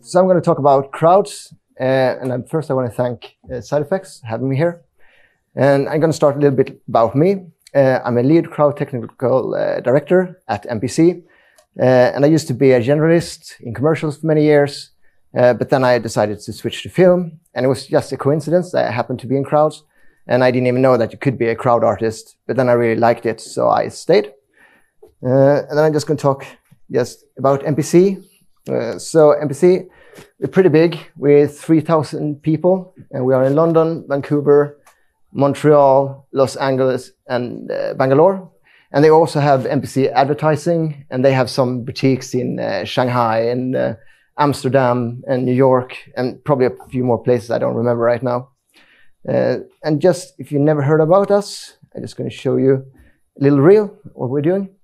So I'm going to talk about crowds, and first I want to thank SideFX for having me here. And I'm going to start a little bit about me. I'm a lead crowd technical director at MPC, and I used to be a generalist in commercials for many years, but then I decided to switch to film, and it was just a coincidence that I happened to be in crowds, and I didn't even know that you could be a crowd artist, but then I really liked it, so I stayed. And then I'm just going to talk just about MPC. So MPC, we're pretty big, with 3,000 people, and we are in London, Vancouver, Montreal, Los Angeles, and Bangalore. And they also have MPC advertising, and they have some boutiques in Shanghai and Amsterdam and New York, and probably a few more places I don't remember right now. And just, if you never heard about us, I'm just going to show you a little reel what we're doing.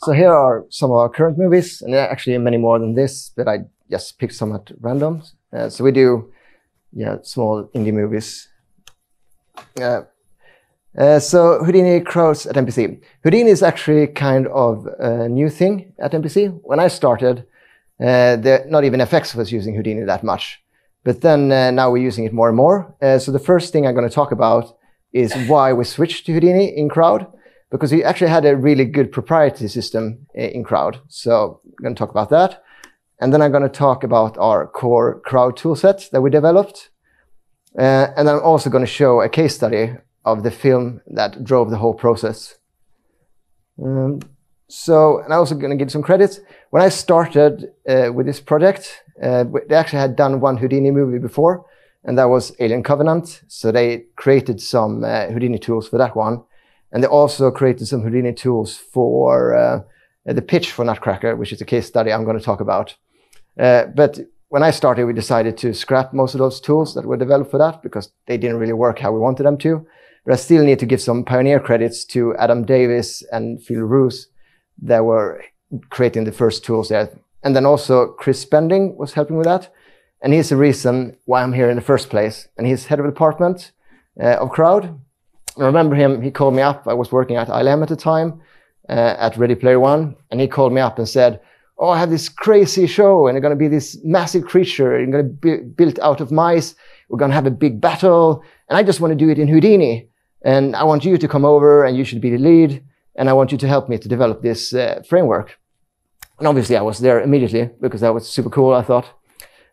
So here are some of our current movies, and there are actually many more than this, but I just picked some at random. So we do, small indie movies. So Houdini Crowds at MPC. Houdini is actually kind of a new thing at MPC. When I started, not even FX was using Houdini that much. But then now we're using it more and more. So the first thing I'm going to talk about is why we switched to Houdini in Crowd, because we actually had a really good proprietary system in Crowd. So I'm going to talk about that. And then I'm going to talk about our core Crowd toolset that we developed. And then I'm also going to show a case study of the film that drove the whole process. And I'm also going to give some credit. When I started with this project, they actually had done one Houdini movie before, and that was Alien Covenant. So they created some Houdini tools for that one. And they also created some Houdini tools for the pitch for Nutcracker, which is a case study I'm going to talk about. But when I started, we decided to scrap most of those tools that were developed for that because they didn't really work how we wanted them to. But I still need to give some pioneer credits to Adam Davis and Phil Roos that were creating the first tools there. And then also Chris Spending was helping with that. And he's the reason why I'm here in the first place. And he's head of the department of Crowd. I remember him, he called me up. I was working at ILM at the time, at Ready Player One. And he called me up and said, oh, I have this crazy show, and it's going to be this massive creature. It's going to be built out of mice. We're going to have a big battle. And I just want to do it in Houdini. And I want you to come over, and you should be the lead. And I want you to help me to develop this framework. And obviously, I was there immediately because that was super cool, I thought.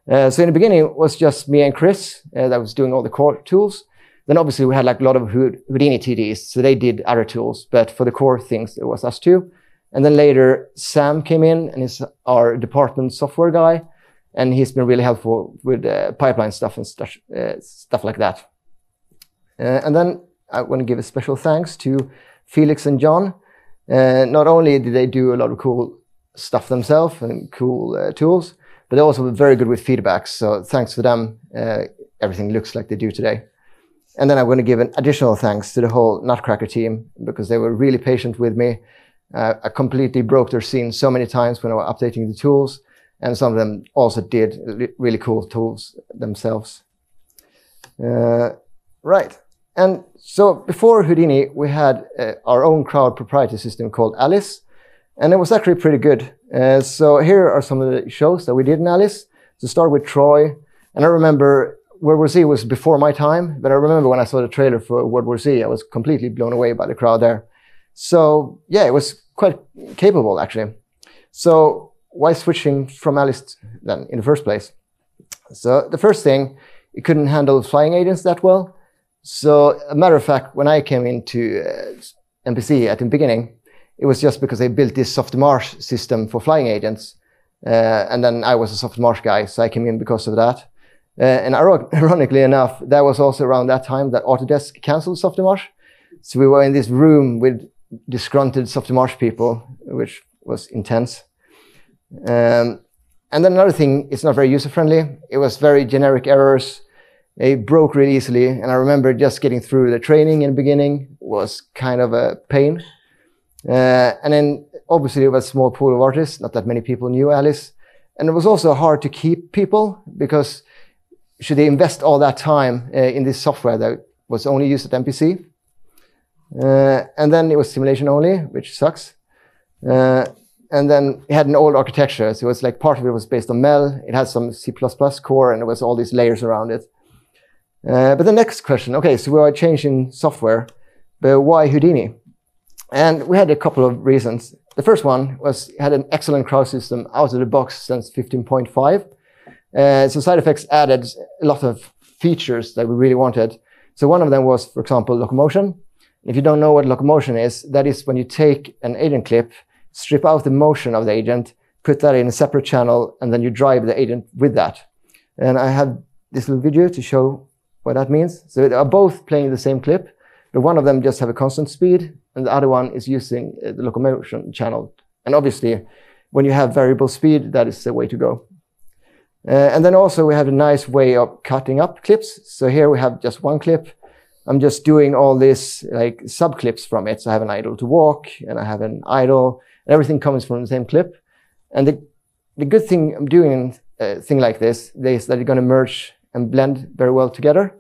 So in the beginning, it was just me and Chris that was doing all the core tools. Then obviously, we had like a lot of Houdini TDs, so they did other tools. But for the core things, it was us two. And then later, Sam came in, and he's our department software guy. And he's been really helpful with pipeline stuff and stuff like that. And then I want to give a special thanks to Felix and John. Not only did they do a lot of cool stuff themselves and cool tools, but they also were very good with feedback. So thanks for them. Everything looks like they do today. And then I'm going to give an additional thanks to the whole Nutcracker team because they were really patient with me. I completely broke their scene so many times when I was updating the tools, and some of them also did really cool tools themselves. Right. And so before Houdini, we had our own crowd proprietary system called Alice, and it was actually pretty good. So here are some of the shows that we did in Alice. To start with Troy, and I remember World War Z was before my time, but I remember when I saw the trailer for World War Z, I was completely blown away by the crowd there. So yeah, it was quite capable actually. So why switching from Alice then in the first place? So the first thing, it couldn't handle flying agents that well. So a matter of fact, when I came into MPC at the beginning, it was just because they built this soft marsh system for flying agents. And then I was a soft marsh guy, so I came in because of that. And ironically enough, that was also around that time that Autodesk canceled soft marsh. So we were in this room with disgruntled soft marsh people, which was intense. And then another thing, it's not very user-friendly. It was very generic errors. It broke really easily. And I remember just getting through the training in the beginning was kind of a pain. And then obviously it was a small pool of artists. Not that many people knew Alice. And it was also hard to keep people because should they invest all that time in this software that was only used at MPC? And then it was simulation only, which sucks. And then it had an old architecture. So it was like part of it was based on Mel. It had some C++ core, and it was all these layers around it. But the next question, okay, so we are changing software, but why Houdini? And we had a couple of reasons. The first one was it had an excellent crowd system out of the box since 15.5. So SideFX added a lot of features that we really wanted. So one of them was, for example, locomotion. If you don't know what locomotion is, that is when you take an agent clip, strip out the motion of the agent, put that in a separate channel, and then you drive the agent with that. And I have this little video to show what that means. So they are both playing the same clip, but one of them just have a constant speed, and the other one is using the locomotion channel. And obviously, when you have variable speed, that is the way to go. And then also we have a nice way of cutting up clips. So here we have just one clip. I'm just doing all this like sub clips from it. So I have an idle to walk, and I have an idle, and everything comes from the same clip. And the good thing I'm doing a thing like this is that you're going to merge and blend very well together.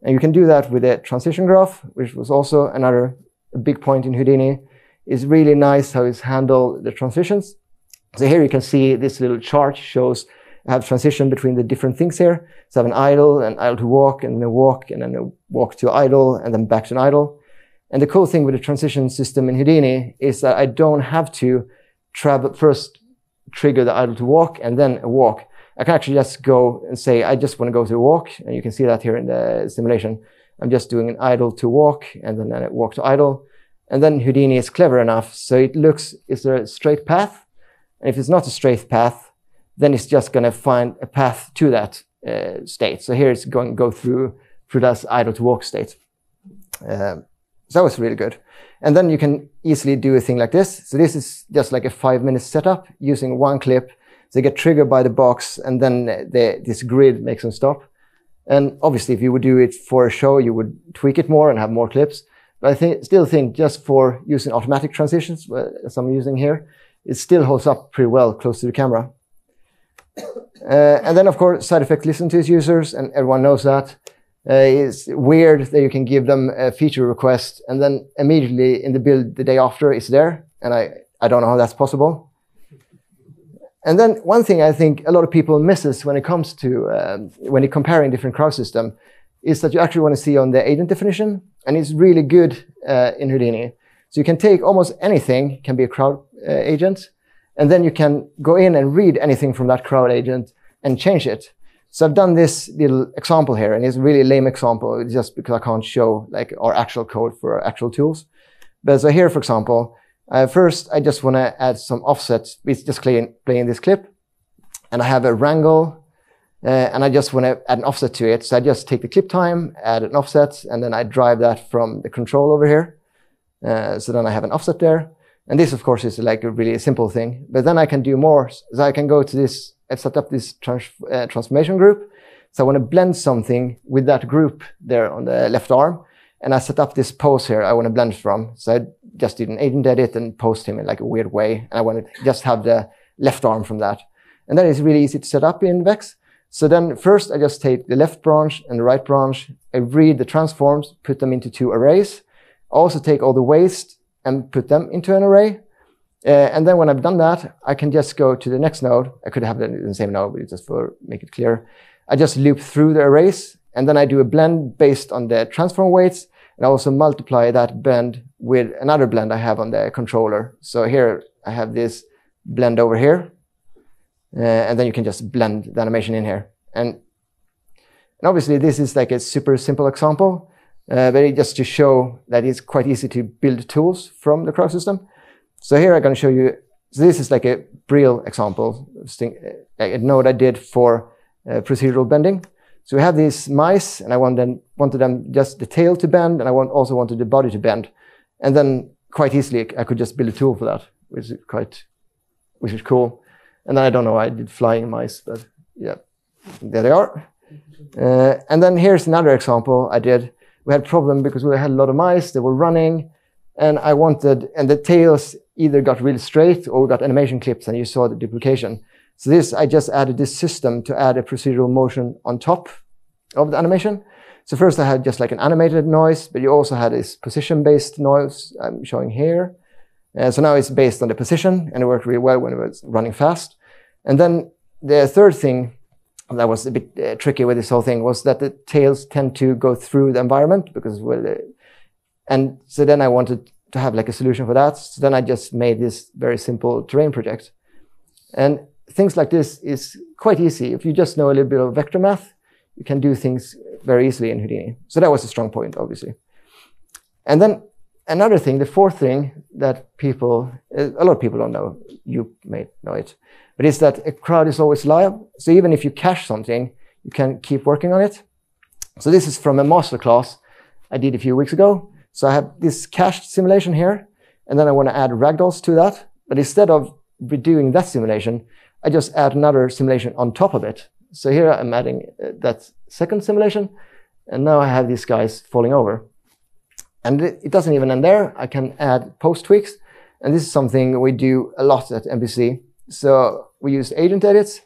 And you can do that with a transition graph, which was also another big point in Houdini. It's really nice how it's handled the transitions. So here you can see this little chart shows I have transition between the different things here. So I have an idle to walk, and then a walk, and then a walk to idle, and then back to an idle. And the cool thing with the transition system in Houdini is that I don't have to first trigger the idle to walk and then a walk. I can actually just go and say, I just want to go to a walk. And you can see that here in the simulation. I'm just doing an idle to walk, and then a walk to idle. And then Houdini is clever enough. So it looks, is there a straight path? And if it's not a straight path, then it's just going to find a path to that. state. So here it's going to go through that idle to walk state. So that was really good. And then you can easily do a thing like this. So this is just like a 5-minute setup using one clip. So they get triggered by the box, and then this grid makes them stop. And obviously, if you would do it for a show, you would tweak it more and have more clips. But I still think just for using automatic transitions, as I'm using here, it still holds up pretty well close to the camera. And then, of course, SideFX listens to its users, and everyone knows that. It's weird that you can give them a feature request, and then immediately in the build the day after it's there. And I don't know how that's possible. And then one thing I think a lot of people misses when it comes to when you're comparing different crowd systems is that you actually want to see on the agent definition, and it's really good in Houdini. So you can take almost anything, can be a crowd agent, and then you can go in and read anything from that crowd agent and change it. So I've done this little example here, and it's a really lame example just because I can't show like our actual code for our actual tools. But so here, for example, first, I just want to add some offsets. It's just playing this clip. And I have a wrangle, and I just want to add an offset to it. So I just take the clip time, add an offset, and then I drive that from the control over here. So then I have an offset there. And this, of course, is like a really simple thing. But then I can do more. So I can go to this. I've set up this transformation group. So I want to blend something with that group there on the left arm. And I set up this pose here I want to blend from. So I just did an agent edit and post him in like a weird way. And I want to just have the left arm from that. And that is really easy to set up in Vex. So then first I just take the left branch and the right branch. I read the transforms, put them into 2 arrays. I also take all the waste and put them into an array. And then when I've done that, I can just go to the next node. I could have it in the same node, but just for make it clear. I just loop through the arrays. And then I do a blend based on the transform weights. And I also multiply that blend with another blend I have on the controller. So here I have this blend over here. And then you can just blend the animation in here. And obviously this is like a super simple example. But it just to show that it's quite easy to build tools from the crowd system. So here I'm going to show you. So this is like a real example, like a node I did for procedural bending. So we have these mice, and I wanted them just the tail to bend, and I also wanted the body to bend. And then quite easily, I could just build a tool for that, which is cool. And then I don't know, I did flying mice, but yeah, there they are. And then here's another example I did. We had a problem because we had a lot of mice, they were running, and the tails either got really straight or got animation clips, and you saw the duplication. So I just added this system to add a procedural motion on top of the animation. So first I had just like an animated noise, but you also had this position-based noise I'm showing here. So now it's based on the position, and it worked really well when it was running fast. And then the third thing that was a bit tricky with this whole thing was that the tails tend to go through the environment and so then I wanted to have like a solution for that. So then I just made this very simple terrain project. And things like this is quite easy. If you just know a little bit of vector math, you can do things very easily in Houdini. So that was a strong point, obviously. And then another thing, the fourth thing that a lot of people don't know, you may know it, but it's that a crowd is always live. So even if you cache something, you can keep working on it. So this is from a masterclass I did a few weeks ago. So I have this cached simulation here, and then I want to add ragdolls to that. But instead of redoing that simulation, I just add another simulation on top of it. So here I'm adding that second simulation, and now I have these guys falling over. And it doesn't even end there. I can add post tweaks, and this is something we do a lot at MPC. So we use agent edits,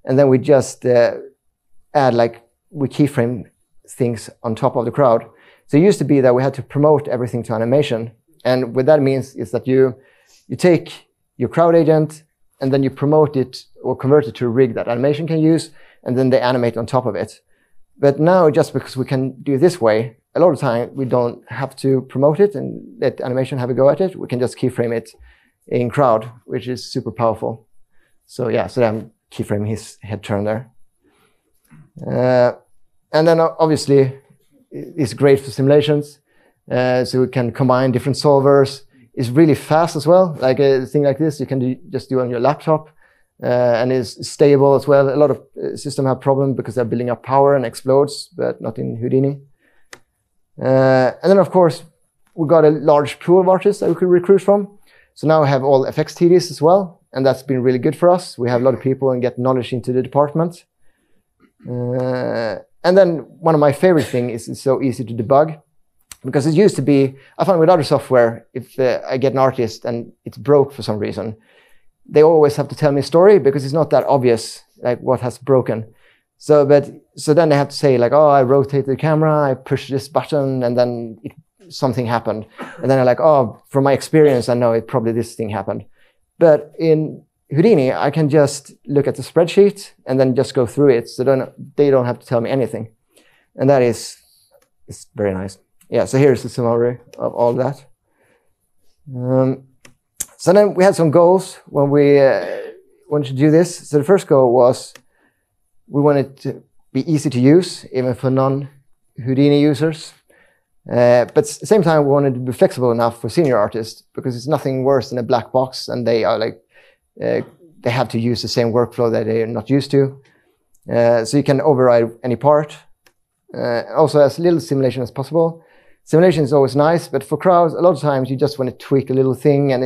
and then we just add we keyframe things on top of the crowd. So it used to be that we had to promote everything to animation, and what that means is that you take your crowd agent, and then you promote it or convert it to a rig that animation can use, and then they animate on top of it. But now, just because we can do it this way, a lot of time we don't have to promote it and let animation have a go at it. We can just keyframe it in crowd, which is super powerful. So yeah, so I'm keyframing his head turn there. And then obviously, it's great for simulations. So we can combine different solvers. It's really fast as well. Like a thing like this, you can just do on your laptop. and is stable as well. A lot of systems have problems because they're building up power and explodes, but not in Houdini. And then, of course, we got a large pool of artists that we could recruit from. So now we have all FX TDs as well, and that's been really good for us. We have a lot of people and get knowledge into the department. And then one of my favorite things is it's so easy to debug, because it used to be, I found with other software, if I get an artist and it's broke for some reason, they always have to tell me a story because it's not that obvious, like what has broken. So then they have to say like, oh, I rotated the camera, I pushed this button, and then something happened. And then I'm like, oh, from my experience, I know probably this thing happened. But in Houdini, I can just look at the spreadsheet and then just go through it. So they don't have to tell me anything. And that is very nice. Yeah, so here's the summary of all that. So then we had some goals when we wanted to do this. So the first goal was we wanted to be easy to use, even for non-Houdini users. But at the same time, we wanted to be flexible enough for senior artists, because it's nothing worse than a black box, and they are like, they have to use the same workflow that they are not used to. So you can override any part. Also, as little simulation as possible. Simulation is always nice, but for crowds, a lot of times you just want to tweak a little thing, and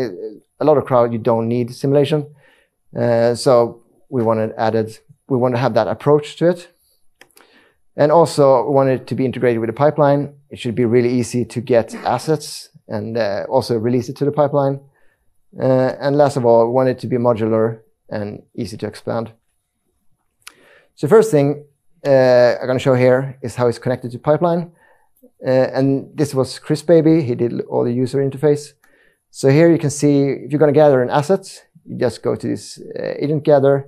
a lot of crowd you don't need simulation. So we wanted to have that approach to it. And also we wanted it to be integrated with the pipeline. It should be really easy to get assets and also release it to the pipeline. And last of all, we want it to be modular and easy to expand. So first thing I'm going to show here is how it's connected to pipeline. And this was Chris Baby. He did all the user interface. So here you can see, if you're going to gather an asset, you just go to this agent gather,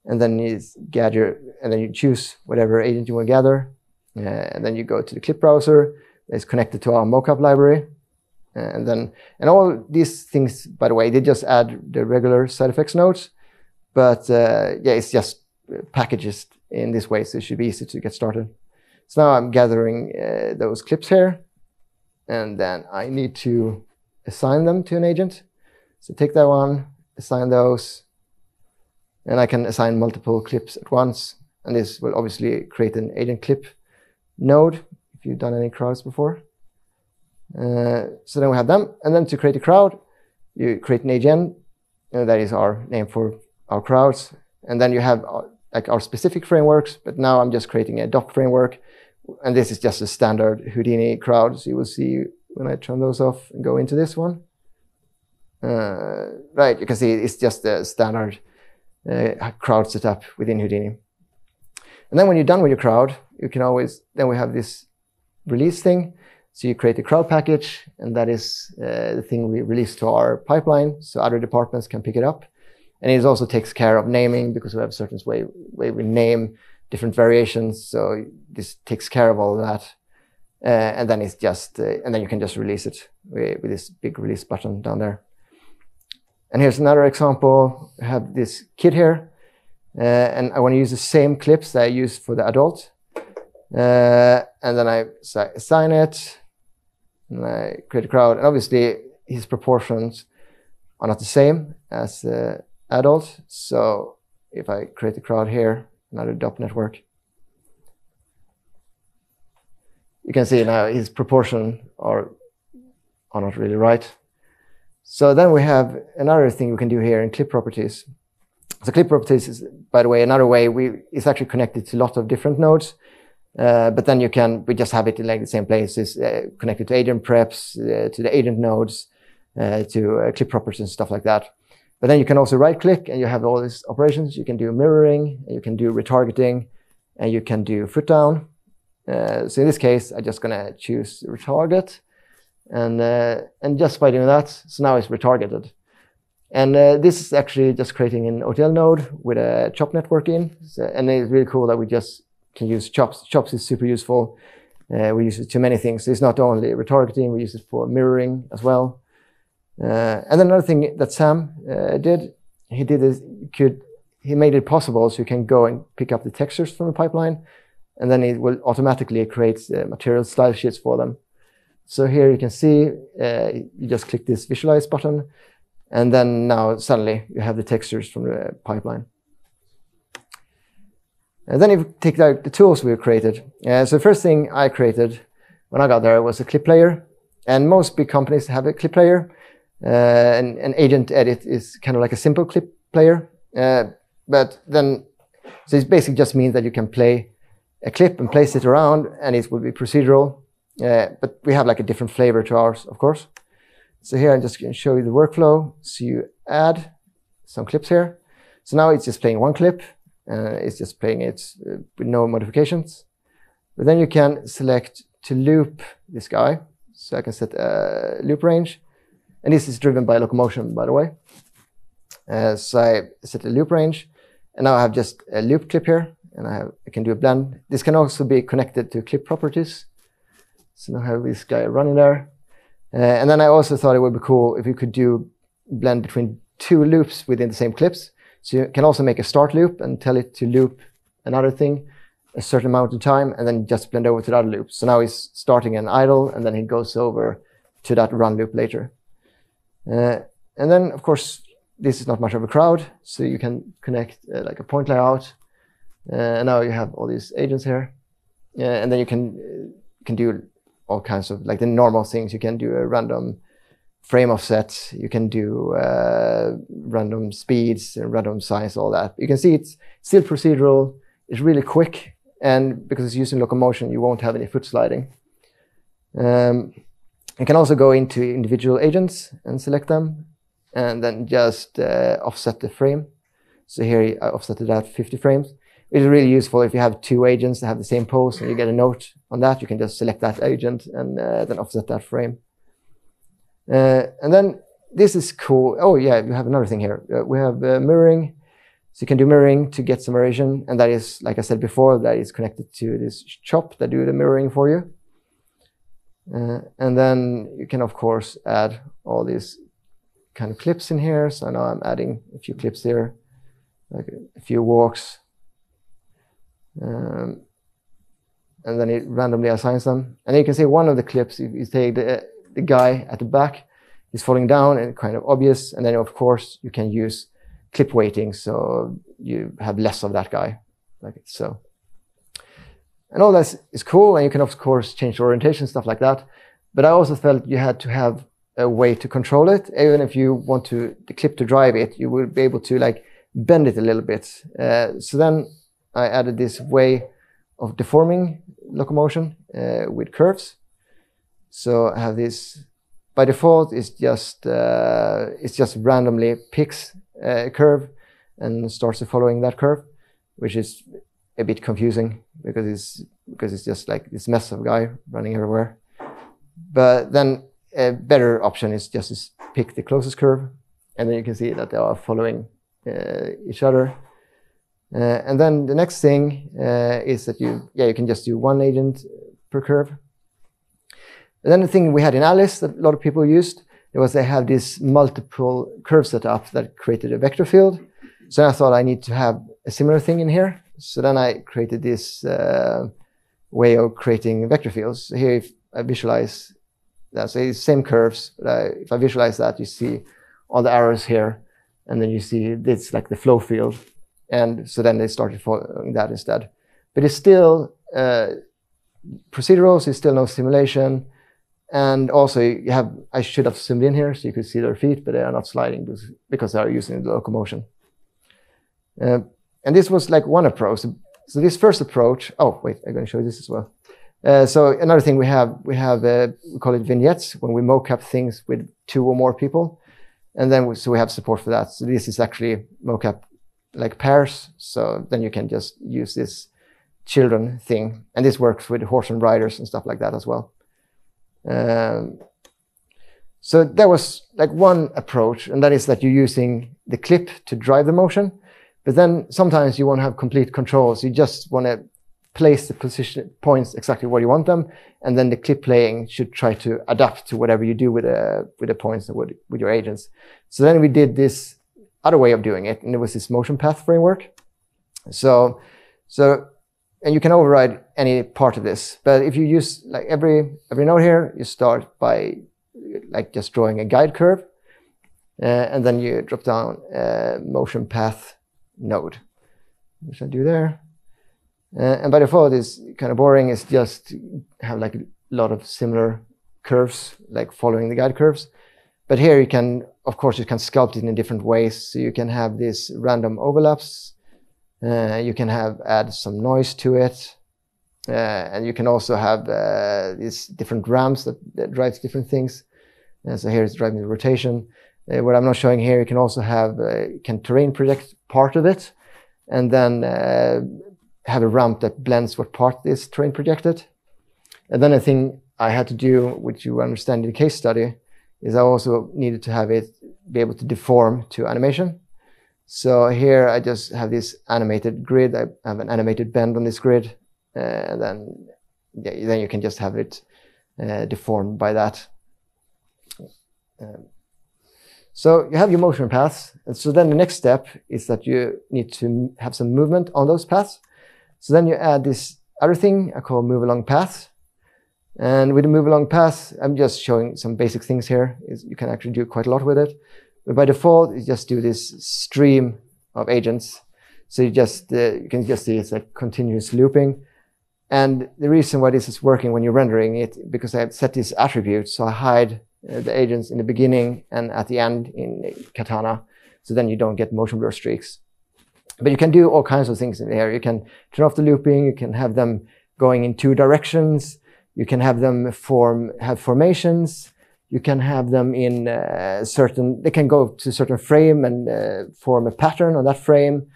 and then you choose whatever agent you want to gather. And then you go to the clip browser. It's connected to our mockup library. And all these things, by the way, they just add the regular SideFX nodes. But yeah, it's just packages in this way, so it should be easy to get started. So now I'm gathering those clips here, and then I need to assign them to an agent. So take that one, assign those, and I can assign multiple clips at once. And this will obviously create an agent clip node, if you've done any crowds before. So then we have them. And then to create a crowd, you create an agent, and that is our name for our crowds. And then you have like our specific frameworks, but now I'm just creating a DOP framework. And this is just a standard Houdini crowd. So you will see when I turn those off and go into this one. Right, you can see it's just a standard crowd setup within Houdini. And then when you're done with your crowd, you can always, then we have this release thing. So you create a crowd package, and that is the thing we release to our pipeline, so other departments can pick it up. And it also takes care of naming, because we have a certain way we name different variations. So this takes care of all of that. And then it's just, and then you can just release it with this big release button down there. And here's another example. I have this kid here, and I want to use the same clips that I used for the adult. And then I assign it, and I create a crowd. And obviously, his proportions are not the same as adult. So if I create a crowd here, another DOP network, you can see now his proportions are not really right. So then we have another thing we can do here in clip properties. So clip properties is, by the way, another way it's actually connected to a lot of different nodes. But then we just have it in like the same places, connected to agent preps, to the agent nodes, to clip properties and stuff like that. But then you can also right click and you have all these operations. You can do mirroring, you can do retargeting, and you can do foot down. So in this case, I'm just gonna choose retarget, and just by doing that, so now it's retargeted. And this is actually just creating an OTL node with a chop network in. So, and it's really cool that we just can use chops. Chops is super useful. We use it to many things. So it's not only retargeting, we use it for mirroring as well. And then another thing that Sam did, he made it possible so you can go and pick up the textures from the pipeline, and then it will automatically create material style sheets for them. So here you can see, you just click this visualize button, And then now suddenly you have the textures from the pipeline. And then if you take out the tools we created. So the first thing I created when I got there was a clip player. And most big companies have a clip player. And an agent edit is kind of like a simple clip player. But then, so it basically just means that you can play a clip and place it around, and it will be procedural. But we have like a different flavor to ours, of course. So here I'm just going to show you the workflow. So you add some clips here. So now it's just playing one clip. It's just playing it with no modifications. But then you can select to loop this guy. So I can set a loop range. And this is driven by locomotion, by the way. So I set a loop range. And now I have just a loop clip here. And I can do a blend. This can also be connected to clip properties. So now I have this guy running there. And then I also thought it would be cool if you could do blend between two loops within the same clips. So you can also make a start loop and tell it to loop another thing a certain amount of time, and then just blend over to the other loop. So now he's starting an idle, and then he goes over to that run loop later. And then, of course, this is not much of a crowd, so you can connect like a point layout. And now you have all these agents here. And then you can do all kinds of like the normal things. You can do a random frame offset. You can do random speeds, random size, all that. You can see it's still procedural. It's really quick. And because it's using locomotion, you won't have any foot sliding. You can also go into individual agents and select them. And then just offset the frame. So here I offset it at 50 frames. It's really useful if you have two agents that have the same pose and you get a note on that. You can just select that agent and then offset that frame. And then this is cool. Oh yeah, we have another thing here. We have mirroring. So you can do mirroring to get some variation. And that is, like I said before, that is connected to this chop that do the mirroring for you. And then you can, of course, add all these kind of clips in here. So now I'm adding a few clips here, like a few walks. And then it randomly assigns them. And you can see one of the clips, you take the guy at the back, he's falling down and kind of obvious. And then, of course, you can use clip weighting, so you have less of that guy, like so. And all that is cool, and you can, of course, change the orientation, stuff like that. But I also felt you had to have a way to control it. Even if you want the clip to drive it, you will be able to like bend it a little bit. So then I added this way of deforming locomotion with curves. So I have this, by default, it's just randomly picks a curve and starts following that curve, which is a bit confusing because it's just like this mess of guy running everywhere. But then a better option is just to pick the closest curve, and then you can see that they are following each other. And then the next thing is that you can just do one agent per curve. And then the thing we had in Alice that a lot of people used, it was they have this multiple curve setup that created a vector field. So I thought I need to have a similar thing in here. So then I created this way of creating vector fields. So here, if I visualize that, so it's same curves, but if I visualize that, you see all the arrows here, and then you see this like the flow field. And so then they started following that instead. But it's still procedural, so it's still no simulation. And also you have, I should have zoomed in here so you could see their feet, but they are not sliding because they are using the locomotion. And this was like one approach. So this first approach, oh wait, I'm going to show you this as well. So another thing we call it vignettes when we mocap things with 2 or more people. And then so we have support for that. So this is actually mocap like pairs. So then you can just use this children thing. And this works with horse and riders and stuff like that as well. So that was like one approach, and that is that you're using the clip to drive the motion. But then sometimes you want to have complete control. So you just want to place the position points exactly where you want them, and then the clip playing should try to adapt to whatever you do with the points and with your agents. So then we did this other way of doing it, and it was this motion path framework. So and you can override any part of this, but if you use like every node here, you start by like just drawing a guide curve, and then you drop down motion path node, which I do there. And by default, it's kind of boring. It's just have like a lot of similar curves, like following the guide curves. But here you can, of course, you can sculpt it in different ways. So you can have these random overlaps. You can add some noise to it. And you can also have these different ramps that drives different things. So here it's driving the rotation. What I'm not showing here, you can also have, can terrain project part of it, and then have a ramp that blends what part is terrain projected. And then a thing I had to do, which you understand in the case study, is I also needed to have it be able to deform to animation. So here I just have this animated grid. I have an animated bend on this grid, and then you can just have it deformed by that. So you have your motion paths. And so then the next step is that you need to have some movement on those paths. So then you add this other thing I call move along paths. And with the move along paths, I'm just showing some basic things here. You can actually do quite a lot with it. But by default, you just do this stream of agents. So you just you can just see it's like continuous looping. And the reason why this is working when you're rendering it, because I have set this attribute, so I hide the agents in the beginning and at the end in Katana, so then you don't get motion blur streaks. But you can do all kinds of things in here. You can turn off the looping. You can have them going in two directions. You can have them have formations. You can have them in they can go to a certain frame and form a pattern on that frame.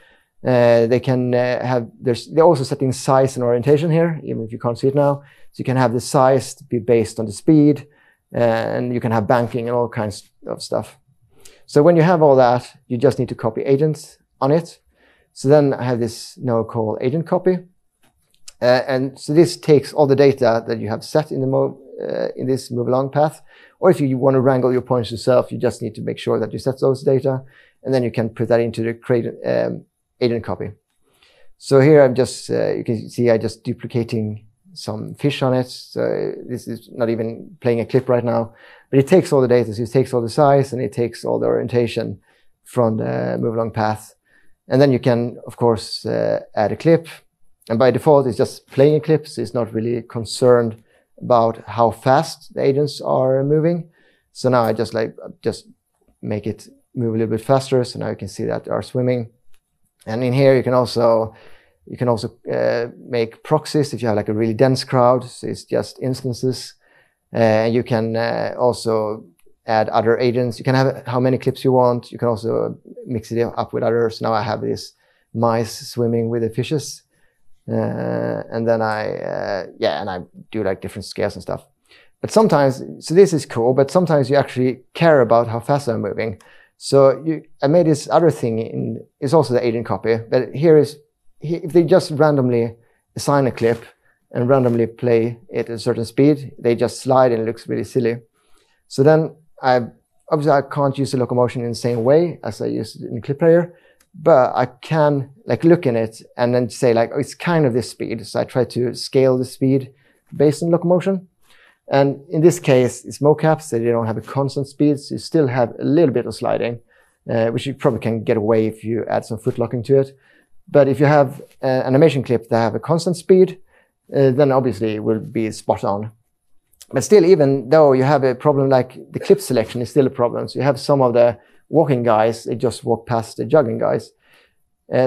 They can they're also setting size and orientation here, even if you can't see it now. So you can have the size to be based on the speed, and you can have banking and all kinds of stuff. So when you have all that, you just need to copy agents on it. So then I have this node called agent copy. And so this takes all the data that you have set in in this move along path. Or if you want to wrangle your points yourself, you just need to make sure that you set those data, and then you can put that into the create agent copy. So here I'm just, you can see I just duplicating some fish on it. So this is not even playing a clip right now, but it takes all the data. So it takes all the size and it takes all the orientation from the move along path. And then you can, of course, add a clip. And by default, it's just playing a clip. So it's not really concerned about how fast the agents are moving. So now I just make it move a little bit faster. So now you can see that they are swimming. And in here, you can also make proxies if you have like a really dense crowd. So it's just instances. You can also add other agents. You can have how many clips you want. You can also mix it up with others. Now I have this mice swimming with the fishes. And then I do like different scales and stuff. But sometimes, so this is cool, but sometimes you actually care about how fast they're moving. So I made this other thing it's also the agent copy, but if they just randomly assign a clip and randomly play it at a certain speed, they just slide and it looks really silly. So then obviously I can't use the locomotion in the same way as I used it in the clip player, but I can like look in it and then say like, oh, it's kind of this speed. So I try to scale the speed based on locomotion. And in this case, it's mocap, so they don't have a constant speed. So you still have a little bit of sliding, which you probably can get away if you add some foot locking to it. But if you have an animation clip that have a constant speed, then obviously it will be spot on. But still, even though you have a problem like the clip selection is still a problem. So you have some of the walking guys, they just walk past the jogging guys.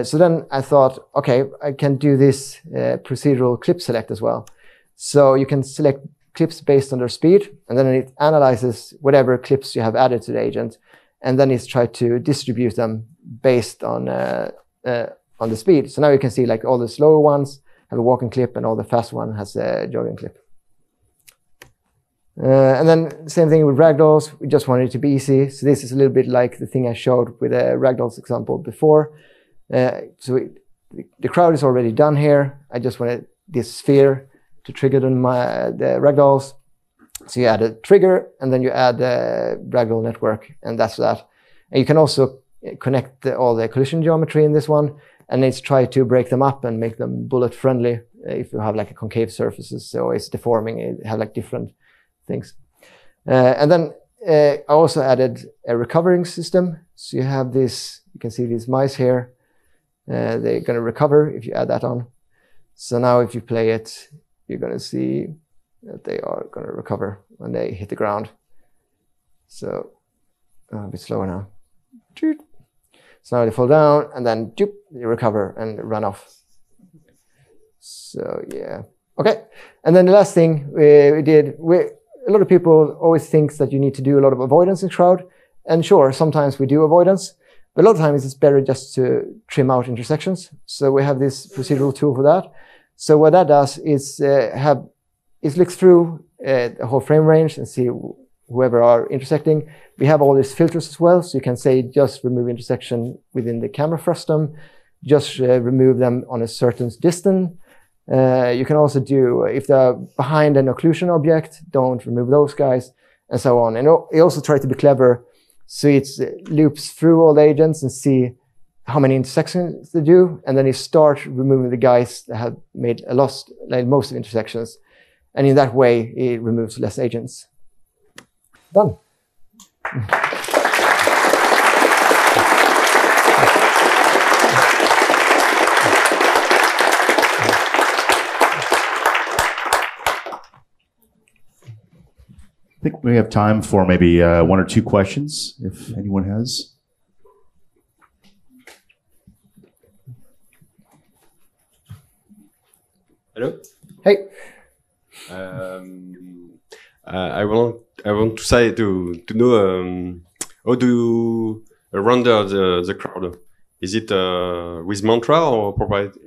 So then I thought, okay, I can do this procedural clip select as well. So you can select clips based on their speed, and then it analyzes whatever clips you have added to the agent, and then it's tried to distribute them based on the speed. So now you can see like all the slower ones have a walking clip, and all the fast one has a jogging clip. And then same thing with ragdolls. We just wanted it to be easy. So this is a little bit like the thing I showed with a ragdolls example before. So the crowd is already done here. I just wanted this sphere to trigger the ragdolls. So you add a trigger, and then you add the ragdoll network, and that's that. And you can also connect all the collision geometry in this one, and it's try to break them up and make them bullet friendly. If you have like a concave surfaces, so it's deforming, it have like different things. And then I also added a recovering system. So you have this, you can see these mice here. They're going to recover if you add that on. So now if you play it, you're going to see that they are going to recover when they hit the ground. So a bit slower now. So now they fall down and then they recover and run off. So yeah. Okay. And then the last thing we did, a lot of people always think that you need to do a lot of avoidance in Crowd. And sure, sometimes we do avoidance, but a lot of times it's better just to trim out intersections. So we have this procedural tool for that. So what that does is look through the whole frame range and see whoever are intersecting. We have all these filters as well. So you can say just remove intersection within the camera frustum, just remove them on a certain distance. You can also do, if they're behind an occlusion object, don't remove those guys, and so on. And it also tries to be clever, so it loops through all the agents and see how many intersections they do, and then you start removing the guys that have made most of intersections. And in that way, it removes less agents. Done. I think we have time for maybe 1 or 2 questions, if anyone has. Hello. Hey. I want to say to know how do you render the crowd? Is it with mantra or proprietary?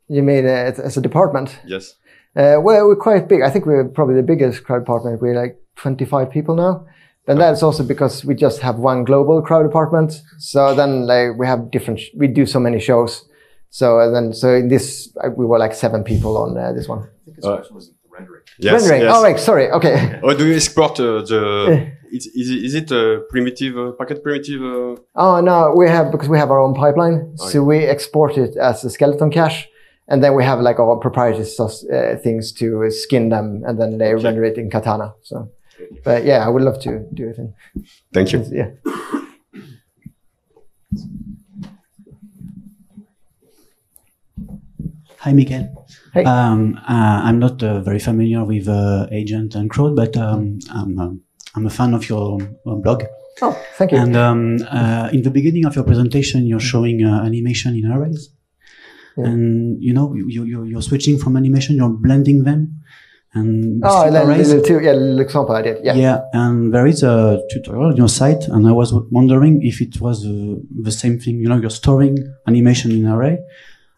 You mean as a department? Yes. Well, we're quite big. I think we're probably the biggest crowd department. We're like 25 people now. And that's also because we just have one global crowd department. So then we have we do so many shows. So in this, we were like 7 people on this one. I think his question was rendering. Yes, rendering. yes. Oh, right. Sorry. Okay. How do you export is it a primitive, packet primitive? Oh, no, because we have our own pipeline. Oh, so yeah. We export it as a skeleton cache. And then we have like our proprietary things to skin them, and then they render it in Katana. So, but yeah, I would love to do it. Thank you. Yeah. Hi, Mikael. Hey. I'm not very familiar with Agent and Crowd, but I'm a fan of your blog. Oh, thank you. And in the beginning of your presentation, you're showing animation in arrays. Yeah. And you're switching from animation, you're blending them. And little example I did. Yeah. Yeah, and there is a tutorial on your site, and I was wondering if it was the same thing. You're storing animation in array,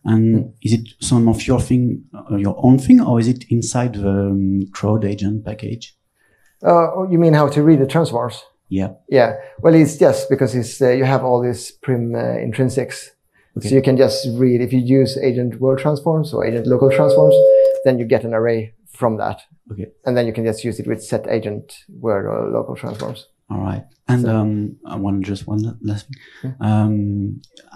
and is it some of your own thing, or is it inside the Crowd agent package? You mean how to read the transforms? Yeah. Yeah. Well, it's just because you have all these prim intrinsics. Okay. So you can just read, if you use agent world transforms or agent local transforms, then you get an array from that. Okay. And then you can just use it with set agent world or local transforms. All right. And I want just one last thing.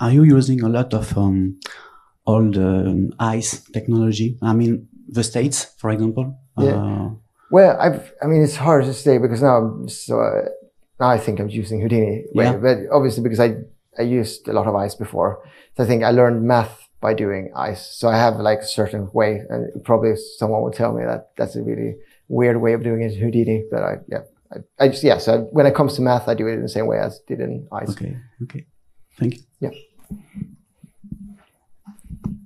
Are you using a lot of all the ICE technology? I mean, the states, for example? Yeah. Well, it's hard to say because now I think I'm using Houdini. Yeah. But obviously because I used a lot of ICE before. So I think I learned math by doing ICE. So I have like a certain way, and probably someone would tell me that that's a really weird way of doing it in Houdini. But so when it comes to math, I do it in the same way as I did in ICE. Okay. Thank you. Yeah.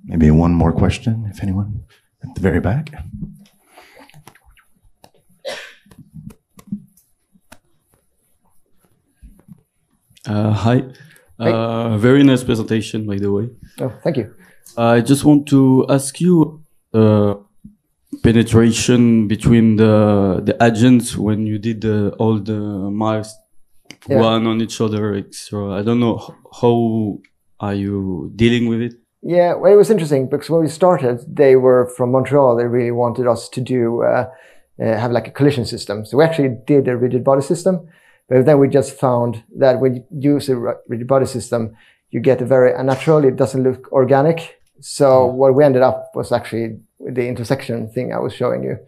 Maybe one more question, if anyone, at the very back. Hi. Very nice presentation, by the way. Oh, thank you. I just want to ask you penetration between the agents when you did all the miles one on each other, extra. I don't know, how are you dealing with it? Yeah, well, it was interesting because when we started, they were from Montreal. They really wanted us to do have like a collision system. So we actually did a rigid body system. But then we just found that when you use a rigid body system, you get a very unnatural, it doesn't look organic. So what we ended up was actually the intersection thing I was showing you.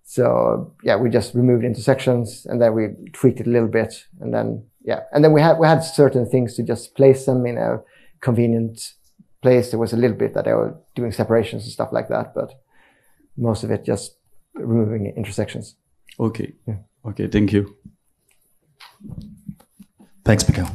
So yeah, we just removed intersections, and then we tweaked it a little bit, and then we had certain things to just place them in a convenient place. There was a little bit that I was doing separations and stuff like that, but most of it just removing intersections. Okay. Yeah. Okay. Thank you. Thanks, Mikael.